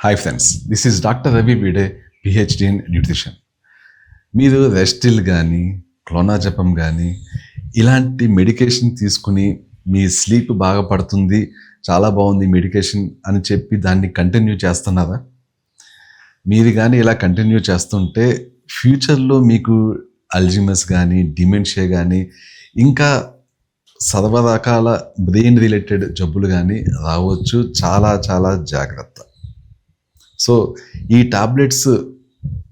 Hi friends, this is doctor Ravi బీడే, PhD in nutrition. మీరు రెస్టిల్ కానీ క్లోనాజపం కానీ ఇలాంటి మెడికేషన్ తీసుకుని మీ స్లీప్ బాగా పడుతుంది, చాలా బాగుంది మెడికేషన్ అని చెప్పి దాన్ని కంటిన్యూ చేస్తున్నారా? మీరు కానీ ఇలా కంటిన్యూ చేస్తుంటే ఫ్యూచర్లో మీకు అల్జిమస్ కానీ డిమెన్షియా కానీ ఇంకా సర్వరకాల బ్రెయిన్ రిలేటెడ్ జబ్బులు కానీ రావచ్చు. చాలా చాలా జాగ్రత్త. సో ఈ టాబ్లెట్స్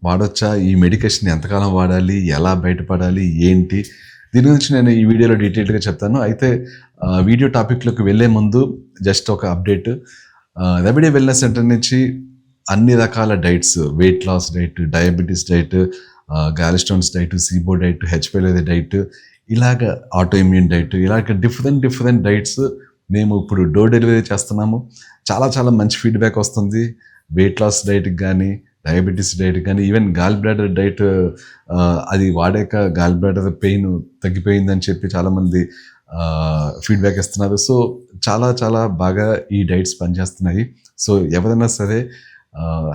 వాడొచ్చా, ఈ మెడికేషన్ ఎంతకాలం వాడాలి, ఎలా బయటపడాలి, ఏంటి, దీని గురించి నేను ఈ వీడియోలో డీటెయిల్గా చెప్తాను. అయితే వీడియో టాపిక్లోకి వెళ్ళే ముందు జస్ట్ ఒక అప్డేట్. రెమెడీ వెల్నెస్ సెంటర్ నుంచి అన్ని రకాల diets, weight loss diet, diabetes diet, gallstones diet, SIBO diet, H pylori diet, ఇలాగ ఆటో ఇమ్యూన్ డైట్, ఇలాగ డిఫరెంట్ డైట్స్ మేము ఇప్పుడు డోర్ డెలివరీ చేస్తున్నాము. చాలా చాలా మంచి ఫీడ్బ్యాక్ వస్తుంది. వెయిట్ లాస్ డైట్కి కానీ, డయాబెటీస్ డైట్ కానీ, ఈవెన్ గాల్ బ్లాడర్ డైట్ అది వాడాక గాల్ బ్లాడర్ పెయిన్ తగ్గిపోయిందని చెప్పి చాలామంది ఫీడ్బ్యాక్ ఇస్తున్నారు. సో చాలా చాలా బాగా ఈ డైట్స్ పనిచేస్తున్నాయి. సో ఎవరైనా సరే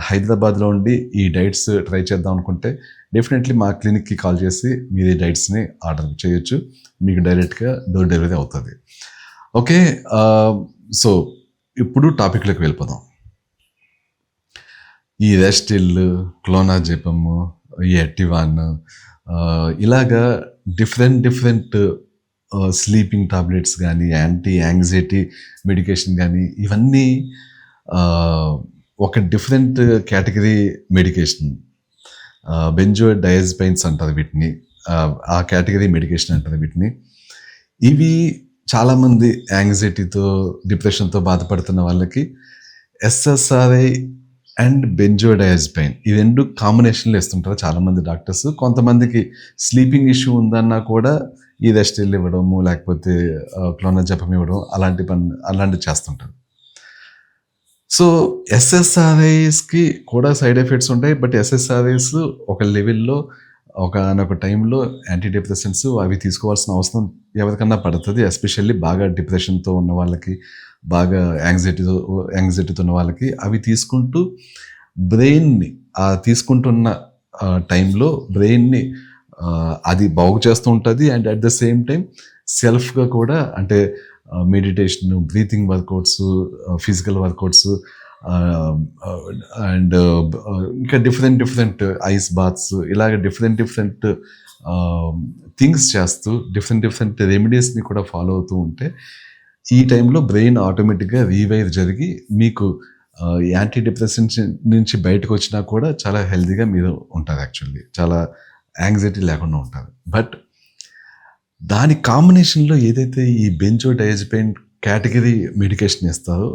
హైదరాబాద్లో ఉండి ఈ డైట్స్ ట్రై చేద్దాం అనుకుంటే డెఫినెట్లీ మా క్లినిక్కి కాల్ చేసి మీరు ఈ డైట్స్ని ఆర్డర్ చేయొచ్చు. మీకు డైరెక్ట్గా డోర్ డెలివరీ అవుతుంది. ఓకే, సో ఇప్పుడు టాపిక్లోకి వెళ్ళిపోదాం. ఈ రెస్టిల్, క్లోనాజపము, ఈ ఎట్టివాన్, ఇలాగా డిఫరెంట్ స్లీపింగ్ టాబ్లెట్స్ కానీ, యాంటీ యాంగ్జైటీ మెడికేషన్ కానీ, ఇవన్నీ ఒక డిఫరెంట్ కేటగిరీ మెడికేషన్. బెంజోడైజపైన్స్ అంటారు వీటిని, ఆ కేటగిరీ మెడికేషన్ అంటారు వీటిని. ఇవి చాలామంది యాంగ్జైటీతో, డిప్రెషన్తో బాధపడుతున్న వాళ్ళకి ఎస్ఎస్ఆర్ఐ అండ్ బెంజోడైజపైన్ ఈ రెండు కాంబినేషన్లు ఇస్తుంటారు చాలామంది డాక్టర్స్. కొంతమందికి స్లీపింగ్ ఇష్యూ ఉందన్నా కూడా ఈ రెస్టిల్ ఇవ్వడము, లేకపోతే క్లోనాజపం ఇవ్వడం, అలాంటివి చేస్తుంటారు. సో ఎస్ఎస్ఆర్ఐస్కి కూడా సైడ్ ఎఫెక్ట్స్ ఉంటాయి. బట్ ఎస్ఎస్ఆర్ఐస్ ఒక లెవెల్లో, ఒక టైంలో యాంటీ డిప్రెసెంట్స్ అవి తీసుకోవాల్సిన అవసరం ఎవరికన్నా పడుతుంది. ఎస్పెషల్లీ బాగా డిప్రెషన్తో ఉన్న వాళ్ళకి, బాగా యాంగ్జైటీతో ఉన్న వాళ్ళకి అవి తీసుకుంటూ బ్రెయిన్ని తీసుకుంటున్న టైంలో బ్రెయిన్ని అది బాగు చేస్తూ ఉంటుంది. And at the same time సెల్ఫ్గా కూడా, అంటే meditation, breathing workouts, physical workouts, and ఇంకా డిఫరెంట్ ఐస్ బాత్స్, ఇలాగ డిఫరెంట్ థింగ్స్ చేస్తూ డిఫరెంట్ రెమెడీస్ని కూడా ఫాలో అవుతూ ఉంటే ఈ టైంలో బ్రెయిన్ ఆటోమేటిక్గా రీవైర్ జరిగి మీకు యాంటీ డిప్రెసెంట్స్ నుంచి బయటకు వచ్చినా కూడా చాలా హెల్తీగా మీరు ఉంటారు. యాక్చువల్లీ చాలా యాంగ్జైటీ లేకుండా ఉంటారు. బట్ దాని కాంబినేషన్లో ఏదైతే ఈ బెంజోడైజపైన్ కేటగిరీ మెడికేషన్ ఇస్తారో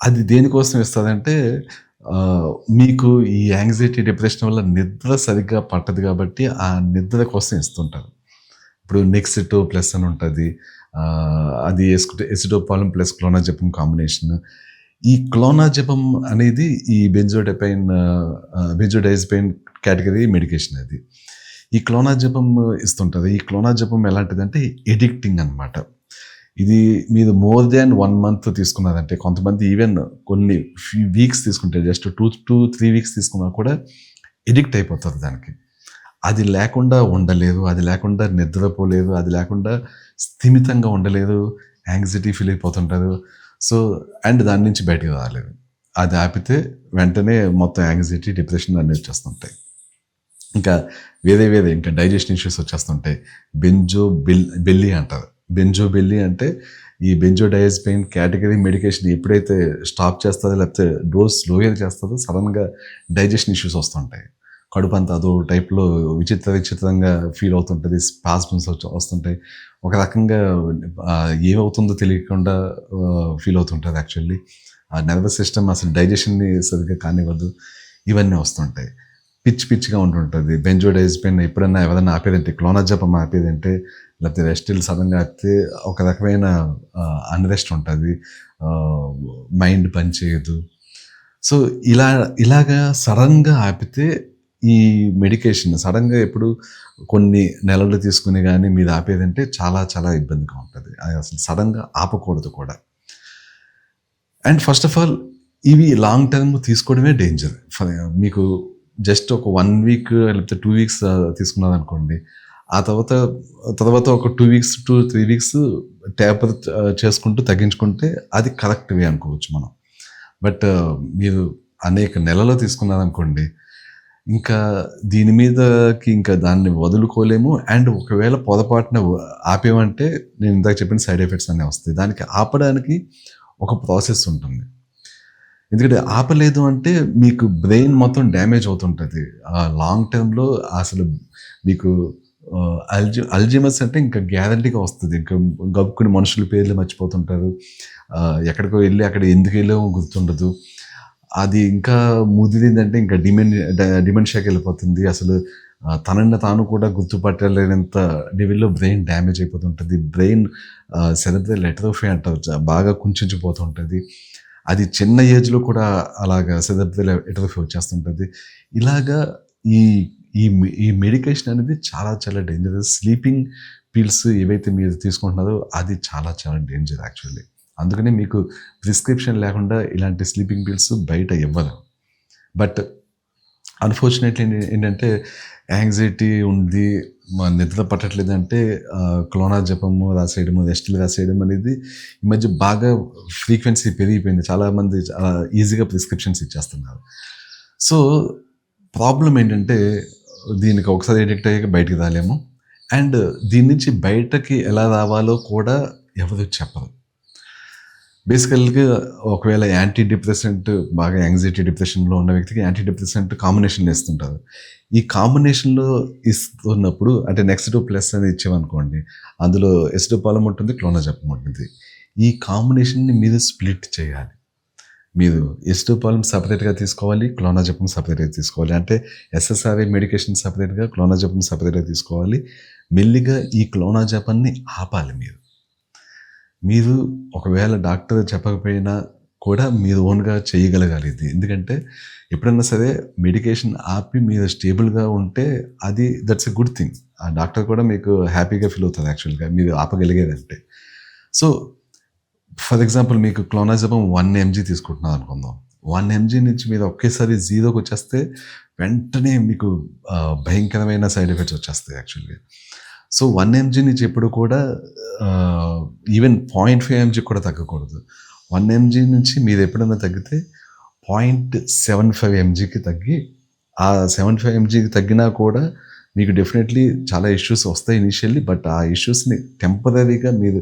అది దేనికోసం ఇస్తారంటే, మీకు ఈ యాంగ్జైటీ, డిప్రెషన్ వల్ల నిద్ర సరిగ్గా పట్టదు కాబట్టి ఆ నిద్ర కోసం ఇస్తుంటారు. ఇప్పుడు నెక్సిటో ప్లస్ అని ఉంటుంది, అది వేసుకుంటే ఎసిటోపాలం ప్లస్ క్లోనాజపం కాంబినేషన్. ఈ క్లోనాజపం అనేది ఈ బెంజోడైజపైన్ కేటగిరీ మెడికేషన్. అది ఈ క్లోనాజపం ఇస్తుంటుంది. ఈ క్లోనాజపం ఎలాంటిదంటే ఎడిక్టింగ్ అనమాట. ఇది మీరు మోర్ దాన్ 1 month తీసుకున్నారంటే, కొంతమంది ఈవెన్ కొన్ని వీక్స్ తీసుకుంటే, జస్ట్ 2-3 weeks తీసుకున్నా కూడా ఎడిక్ట్ అయిపోతారు దానికి. అది లేకుండా ఉండలేదు, అది లేకుండా నిద్రపోలేదు, అది లేకుండా స్థిమితంగా ఉండలేదు, యాంగ్జైటీ ఫీల్ అయిపోతుంటారు. సో అండ్ దాని నుంచి బయటకు రాలేదు. అది ఆపితే వెంటనే మొత్తం యాంగ్జైటీ, డిప్రెషన్ అన్నీ వచ్చేస్తుంటాయి. ఇంకా వేరే ఇంకా డైజెషన్ ఇష్యూస్ వచ్చేస్తుంటాయి. బెల్లీ అంటారు. బెంజోబెల్లీ అంటే ఈ బెంజోడైజపైన్ కేటగిరీ మెడికేషన్ ఎప్పుడైతే స్టాప్ చేస్తుందో, లేకపోతే డోస్ లోయర్ చేస్తుందో, సడన్గా డైజెషన్ ఇష్యూస్ వస్తుంటాయి. కడుపు అంతా అదో టైప్లో విచిత్రంగా ఫీల్ అవుతుంటుంది, స్పాస్మ్స్ వస్తుంటాయి. ఒక రకంగా ఏమవుతుందో తెలియకుండా ఫీల్ అవుతుంటుంది. యాక్చువల్లీ ఆ నర్వస్ సిస్టమ్ అసలు డైజెషన్ని సరిగ్గా కానివ్వదు. ఇవన్నీ వస్తుంటాయి. పిచ్చిగా ఉంటుంటుంది. బెంజోడైజపైన్ ఎప్పుడన్నా ఎవరైనా ఆపేదంటే, క్లోనాజపం ఆపేదంటే, లేకపోతే రెస్టిల్ సడన్గా ఆపితే ఒక రకమైన అన్రెస్ట్ ఉంటుంది, మైండ్ పనిచేయదు. సో ఇలాగా సడన్గా ఆపితే ఈ మెడికేషన్ సడన్గా ఎప్పుడు కొన్ని నెలలు తీసుకుని కానీ మీరు ఆపేదంటే చాలా చాలా ఇబ్బందిగా ఉంటుంది. అది అసలు సడన్గా ఆపకూడదు కూడా. అండ్ ఫస్ట్ ఆఫ్ ఆల్ ఇవి లాంగ్ టర్మ్ తీసుకోవడమే డేంజర్. మీకు జస్ట్ ఒక 1 వీక్ లేకపోతే 2 వీక్స్ తీసుకున్నారనుకోండి. ఆ తర్వాత ఒక 2 వీక్స్ టు 3 వీక్స్ టేపర్ చేసుకుంటూ తగ్గించుకుంటే అది కరెక్ట్ వే అనుకోవచ్చు మనం. బట్ మీరు అనేక నెలలో తీసుకున్నారనుకోండి, ఇంకా దీని మీదకి ఇంకా దాన్ని వదులుకోలేము. అండ్ ఒకవేళ పొరపాటున ఆపేమంటే నేను ఇందాక చెప్పిన సైడ్ ఎఫెక్ట్స్ అన్నీ వస్తాయి. దానికి ఆపడానికి ఒక ప్రాసెస్ ఉంటుంది. ఎందుకంటే ఆపలేదు అంటే మీకు బ్రెయిన్ మొత్తం డ్యామేజ్ అవుతుంటుంది. లాంగ్ టర్మ్‌లో అసలు మీకు అల్జీమర్స్ అంటే ఇంకా గ్యారంటీగా వస్తది. ఇంకా గబుక్కున మనుషుల పేర్లు మర్చిపోతుంటారు. ఎక్కడికో వెళ్ళి అక్కడ ఎందుకు వెళ్ళామో గుర్తుండదు. అది ఇంకా ముదిరిందంటే ఇంకా డిమెన్షియాకి వెళ్ళిపోతుంది. అసలు తనని తాను కూడా గుర్తుపట్టలేనంత లెవెల్‌లో బ్రెయిన్ డ్యామేజ్ అయిపోతుంటది. బ్రెయిన్ సెరెబ్రల్ అట్రోఫీ అంటారు. బాగా కుంచించిపోతుంటది. అది చిన్న ఏజ్‌లో కూడా అలాగా సెరెబ్రల్ అట్రోఫీ వచ్చేస్తుంటది. ఇలాగా ఈ ఈ మెడికేషన్ అనేది చాలా చాలా డేంజరస్. స్లీపింగ్ పిల్స్ ఏవైతే మీరు తీసుకుంటున్నారో అది చాలా చాలా డేంజర్ యాక్చువల్లీ. అందుకనే మీకు ప్రిస్క్రిప్షన్ లేకుండా ఇలాంటి స్లీపింగ్ పిల్స్ బయట ఇవ్వరు. బట్ అన్‌ఫార్చునేట్‌లీ ఏంటంటే యాంగ్జైటీ ఉంది, నిద్ర పట్టట్లేదంటే క్లోనాజపము రాసేయడము, రెస్టిల్ రాసేయడం అనేది ఈ మధ్య బాగా ఫ్రీక్వెన్సీ పెరిగిపోయింది. చాలామంది చాలా ఈజీగా ప్రిస్క్రిప్షన్స్ ఇచ్చేస్తున్నారు. సో ప్రాబ్లం ఏంటంటే దీనికి ఒకసారి అడిక్ట్ అయ్యాక బయటికి రాలేము. అండ్ దీని నుంచి బయటకి ఎలా రావాలో కూడా ఎవరు చెప్పరు. బేసికల్గా ఒకవేళ యాంటీ డిప్రెసెంట్ బాగా యాంగ్జైటీ డిప్రెషన్లో ఉన్న వ్యక్తికి యాంటీ డిప్రెసెంట్ కాంబినేషన్లు ఇస్తుంటారు. ఈ కాంబినేషన్లో ఇస్తున్నప్పుడు అంటే నెక్స్ట్ టు ప్లస్ అని ఇచ్చామనుకోండి, అందులో ఎసిటోపాలం ఉంటుంది, క్లోనాజపం ఉంటుంది. ఈ కాంబినేషన్ని మీరు స్ప్లిట్ చేయాలి. మీరు ఎసిటోపాలం సపరేట్గా తీసుకోవాలి, క్లోనాజపం సపరేట్గా తీసుకోవాలి. అంటే ఎస్ఎస్ఆర్ఐ మెడికేషన్ సపరేట్గా, క్లోనాజపం సపరేట్గా తీసుకోవాలి. మెల్లిగా ఈ క్లోనాజపాన్ని ఆపాలి మీరు ఒకవేళ డాక్టర్ చెప్పకపోయినా కూడా మీరు ఓన్గా చేయగలగాలి ఇది. ఎందుకంటే ఎప్పుడన్నా సరే మెడికేషన్ ఆపి మీరు స్టేబుల్గా ఉంటే అది దట్స్ ఎ గుడ్ థింగ్. ఆ డాక్టర్ కూడా మీకు హ్యాపీగా ఫీల్ అవుతుంది యాక్చువల్గా మీరు ఆపగలిగేదంటే. సో ఫర్ ఎగ్జాంపుల్ మీకు క్లోనాజపం 1 mg తీసుకుంటున్నారు అనుకుందాం. 1 mg నుంచి మీరు ఒకేసారి జీరోకి వచ్చేస్తే వెంటనే మీకు భయంకరమైన సైడ్ ఎఫెక్ట్స్ వచ్చేస్తాయి యాక్చువల్గా. సో 1 mg నుంచి ఎప్పుడు కూడా ఈవెన్ 0.5 mg కూడా తగ్గకూడదు. 1 mg నుంచి మీరు ఎప్పుడైనా తగ్గితే 0.75 mgకి తగ్గి, ఆ 75 mgకి తగ్గినా కూడా మీకు డెఫినెట్లీ చాలా ఇష్యూస్ వస్తాయి ఇనిషియల్లీ. బట్ ఆ ఇష్యూస్ని టెంపరీగా మీరు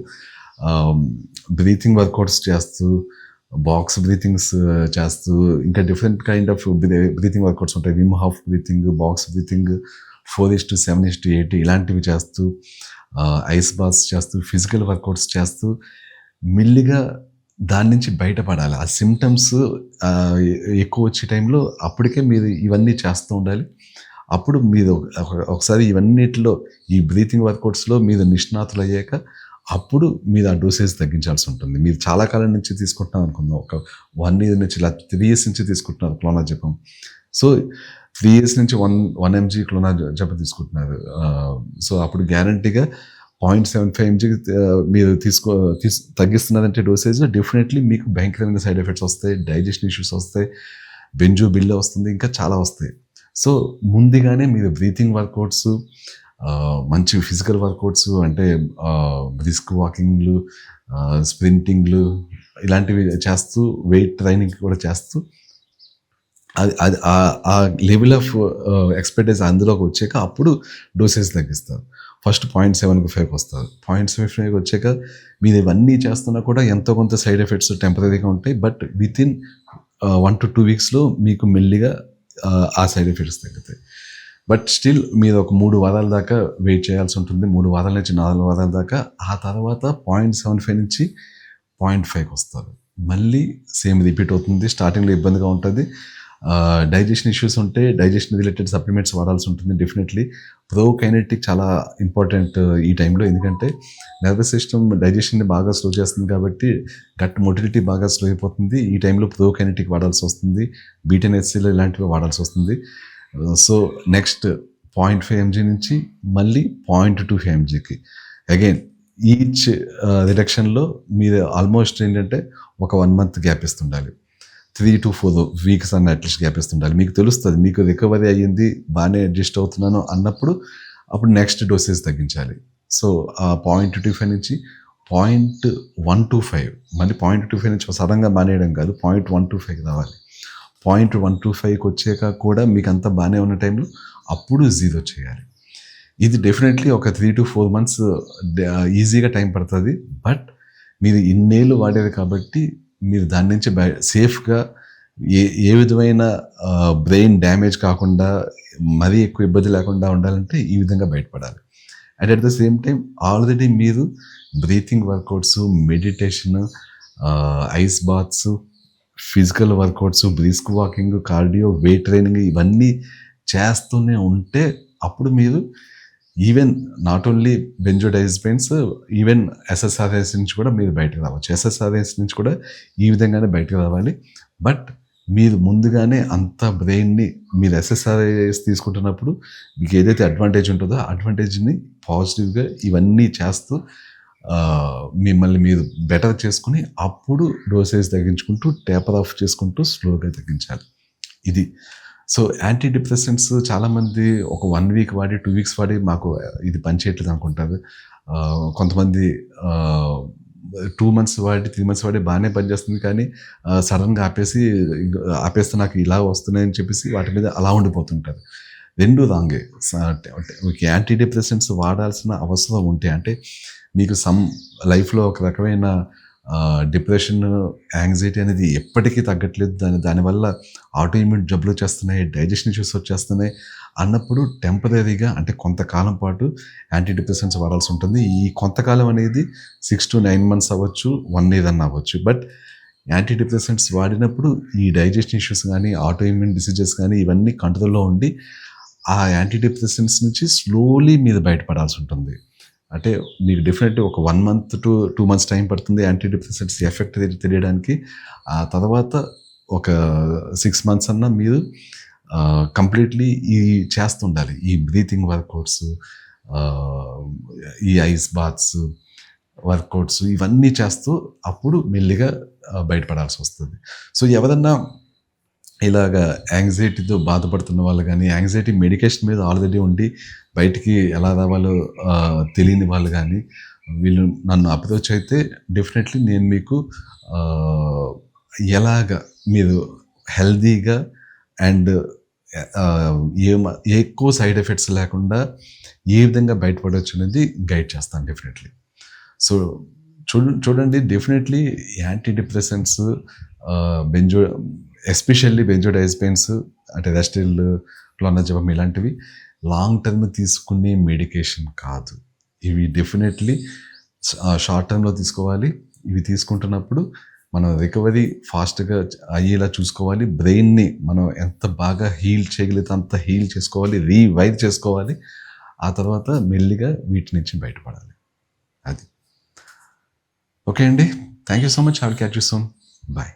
బ్రీతింగ్ వర్కౌట్స్ చేస్తూ, బాక్స్ బ్రీతింగ్స్ చేస్తూ, ఇంకా different kind of breathing workouts ఉంటాయి. Wim Hof breathing, box breathing, 4:7:8 ఇలాంటివి చేస్తూ, ఐస్ బాత్స్ చేస్తూ, ఫిజికల్ వర్కౌట్స్ చేస్తూ మెల్లిగా దాని నుంచి బయటపడాలి. ఆ సిమ్టమ్స్ ఎక్కువ వచ్చే టైంలో అప్పటికే మీరు ఇవన్నీ చేస్తూ ఉండాలి. అప్పుడు మీరు ఒకసారి ఇవన్నిటిలో ఈ బ్రీతింగ్ వర్కౌట్స్లో మీరు నిష్ణాతులు అయ్యాక అప్పుడు మీరు ఆ డోసేజ్ తగ్గించాల్సి ఉంటుంది. మీరు చాలా కాలం నుంచి తీసుకుంటున్నాం అనుకుందాం, ఒక 1 year నుంచి ఇలా 3 years నుంచి తీసుకుంటున్నారు క్లోనాజపం. సో 3 years నుంచి 1 mg క్లోనాజపం తీసుకుంటున్నారు. సో అప్పుడు గ్యారంటీగా 0.75 mg మీరు తగ్గిస్తున్నారంటే డోసేజ్ డెఫినెట్లీ మీకు భయంకరమైన సైడ్ ఎఫెక్ట్స్ వస్తాయి, డైజెషన్ ఇష్యూస్ వస్తాయి, బెంజో బిల్ల వస్తుంది, ఇంకా చాలా వస్తాయి. సో ముందుగానే మీరు బ్రీతింగ్ వర్కౌట్స్, మంచి ఫిజికల్ వర్కౌట్స్ అంటే బ్రిస్క్ వాకింగ్లు, స్ప్రింటింగ్లు ఇలాంటివి చేస్తూ, వెయిట్ ట్రైనింగ్ కూడా చేస్తూ అది ఆ లెవెల్ ఆఫ్ ఎక్స్పర్టైజ్ అందులోకి వచ్చాక అప్పుడు డోసేజ్ తగ్గిస్తారు. ఫస్ట్ 0.75కి వస్తారు. 0.75కి వచ్చాక మీరు ఇవన్నీ చేస్తున్నా కూడా ఎంతో కొంత సైడ్ ఎఫెక్ట్స్ టెంపరీగా ఉంటాయి. బట్ వితిన్ 1 to 2 weeksలో మీకు మెల్లిగా ఆ సైడ్ ఎఫెక్ట్స్ తగ్గుతాయి. బట్ స్టిల్ మీరు ఒక 3 వారాల దాకా వెయిట్ చేయాల్సి ఉంటుంది. 3 వారాల నుంచి 4 వారాల దాకా. ఆ తర్వాత 0.75 నుంచి 0.5కి వస్తారు. మళ్ళీ సేమ్ రిపీట్ అవుతుంది. స్టార్టింగ్లో ఇబ్బందిగా ఉంటుంది. డైజెషన్ ఇష్యూస్ ఉంటే డైజెషన్ రిలేటెడ్ సప్లిమెంట్స్ వాడాల్సి ఉంటుంది. డెఫినెట్లీ ప్రోకైనెటిక్ చాలా ఇంపార్టెంట్ ఈ టైంలో. ఎందుకంటే నర్వస్ సిస్టమ్ డైజెషన్ని బాగా స్లో చేస్తుంది కాబట్టి గట్ మొటిలిటీ బాగా స్లో అయిపోతుంది. ఈ టైంలో ప్రోకైనెటిక్ వాడాల్సి వస్తుంది, బీటెన్ఎస్సీలు ఇలాంటివి వాడాల్సి వస్తుంది. సో నెక్స్ట్ 0.5 mg నుంచి మళ్ళీ 0.25 mgకి అగైన్ ఈచ్ రిడక్షన్లో మీరు ఆల్మోస్ట్ ఏంటంటే ఒక 1 month గ్యాప్ ఇస్తుండాలి. 3 to 4 వీక్స్ అన్న అట్లీస్ట్ గ్యాప్ ఇస్తుండాలి. మీకు తెలుస్తుంది మీకు రికవరీ అయ్యింది, బాగానే అడ్జస్ట్ అవుతున్నాను అన్నప్పుడు అప్పుడు నెక్స్ట్ డోసేజ్ తగ్గించాలి. సో ఆ 0.25 నుంచి 0.125, మళ్ళీ 0.25 నుంచి సడన్గా మానేయడం కాదు, 0.125కి రావాలి. 0.125కి వచ్చాక కూడా మీకు అంతా బాగానే ఉన్న టైంలో అప్పుడు 0 చేయాలి. ఇది డెఫినెట్లీ ఒక 3 to 4 months ఈజీగా టైం పడుతుంది. బట్ మీరు ఇన్నేళ్ళు వాడారు కాబట్టి మీరు దాని నుంచి సేఫ్గా ఏ విధమైన బ్రెయిన్ డ్యామేజ్ కాకుండా మరీ ఎక్కువ ఇబ్బంది లేకుండా ఉండాలంటే ఈ విధంగా బయటపడాలి. And at the same time already మీరు breathing workouts, meditation, ice baths, physical workouts, brisk walking, cardio, weight training ఇవన్నీ చేస్తూనే ఉంటే అప్పుడు మీరు even not only benzodiazepines, even SSRIs నుంచి కూడా మీరు బయటకు రావచ్చు. ఎస్ఎస్ఆర్ఐస్ నుంచి కూడా ఈ విధంగానే బయటకు రావాలి. బట్ మీరు ముందుగానే అంత బ్రెయిన్ని మీరు ఎస్ఎస్ఆర్ఐస్ తీసుకుంటున్నప్పుడు మీకు ఏదైతే అడ్వాంటేజ్ ఉంటుందో ఆ అడ్వాంటేజ్ని పాజిటివ్గా ఇవన్నీ చేస్తూ మిమ్మల్ని మీరు బెటర్ చేసుకుని అప్పుడు డోసేజ్ తగ్గించుకుంటూ టేపర్ ఆఫ్ చేసుకుంటూ స్లోగా తగ్గించాలి. ఇది సో యాంటీ డిప్రెసెంట్స్ చాలామంది ఒక 1 week వాడి 2 weeks వాడి మాకు ఇది పనిచేయట్లేదు అనుకుంటారు. కొంతమంది 2 months వాడి 3 months వాడి బాగానే పనిచేస్తుంది, కానీ సడన్గా ఆపేస్తే నాకు ఇలా వస్తున్నాయని చెప్పేసి వాటి మీద అలా ఉండిపోతుంటారు. రెండు రాంగే. యాంటీ డిప్రెసెంట్స్ వాడాల్సిన అవసరం ఉంటే, అంటే మీకు లైఫ్లో ఒక రకమైన డిప్రెషన్, యాంగ్జైటీ అనేది ఎప్పటికీ తగ్గట్లేదు, దానివల్ల ఆటోఇమ్యూన్ జబ్బులు వచ్చేస్తున్నాయి, డైజెషన్ ఇష్యూస్ వచ్చేస్తున్నాయి అన్నప్పుడు టెంపరీగా అంటే కొంతకాలం పాటు యాంటీ డిప్రెసెంట్స్ వాడాల్సి ఉంటుంది. ఈ కొంతకాలం అనేది 6 to 9 months అవ్వచ్చు, 1 year అన్న అవ్వచ్చు. బట్ యాంటీ డిప్రెసెంట్స్ వాడినప్పుడు ఈ డైజెషన్ ఇష్యూస్ కానీ, ఆటోఇమ్యూన్ డిసీజెస్ కానీ ఇవన్నీ కంట్రోల్లో ఉండి ఆ యాంటీ డిప్రెసెంట్స్ నుంచి స్లోలీ మీరు బయటపడాల్సి ఉంటుంది. అంటే మీకు డెఫినెట్లీ ఒక 1 month to 2 months టైం పడుతుంది యాంటీ డిప్రెసెంట్స్ ఎఫెక్ట్ తెలియడానికి. ఆ తర్వాత ఒక 6 months అన్నా మీరు కంప్లీట్లీ ఈ చేస్తుండాలి. ఈ బ్రీతింగ్ వర్కౌట్స్, ఈ ఐస్ బాత్స్ వర్కౌట్స్ ఇవన్నీ చేస్తూ అప్పుడు మెల్లిగా బయటపడాల్సి వస్తుంది. సో ఎవరన్నా ఇలాగా యాంగ్జైటీతో బాధపడుతున్న వాళ్ళు కానీ, యాంగ్జైటీ మెడికేషన్ మీద ఆల్రెడీ ఉండి బయటికి ఎలా రావాలో తెలియని వాళ్ళు కానీ వీళ్ళు నన్ను అప్రోచ్ అయితే డెఫినెట్లీ నేను మీకు ఎలాగ మీరు హెల్దీగా అండ్ ఎక్కువ సైడ్ ఎఫెక్ట్స్ లేకుండా ఏ విధంగా బయటపడవచ్చు అనేది గైడ్ చేస్తాను డెఫినెట్లీ. సో చూడండి డెఫినెట్లీ యాంటీ డిప్రెసెంట్స్, ఎస్పెషల్లీ బెంజోడైజపైన్స్ అంటే రెస్టిల్, క్లోనాజపమ్ ఇలాంటివి లాంగ్ టర్మ్ తీసుకునే మెడికేషన్ కాదు. ఇవి డెఫినెట్లీ షార్ట్ టర్మ్లో తీసుకోవాలి. ఇవి తీసుకుంటున్నప్పుడు మనం రికవరీ ఫాస్ట్గా అయ్యేలా చూసుకోవాలి. బ్రెయిన్ని మనం ఎంత బాగా హీల్ చేయగలిగితే అంత హీల్ చేసుకోవాలి, రీవైర్ చేసుకోవాలి. ఆ తర్వాత మెల్లిగా వీటి నుంచి బయటపడాలి. అది ఓకే అండి. Thank you so much. I will catch you soon. Bye.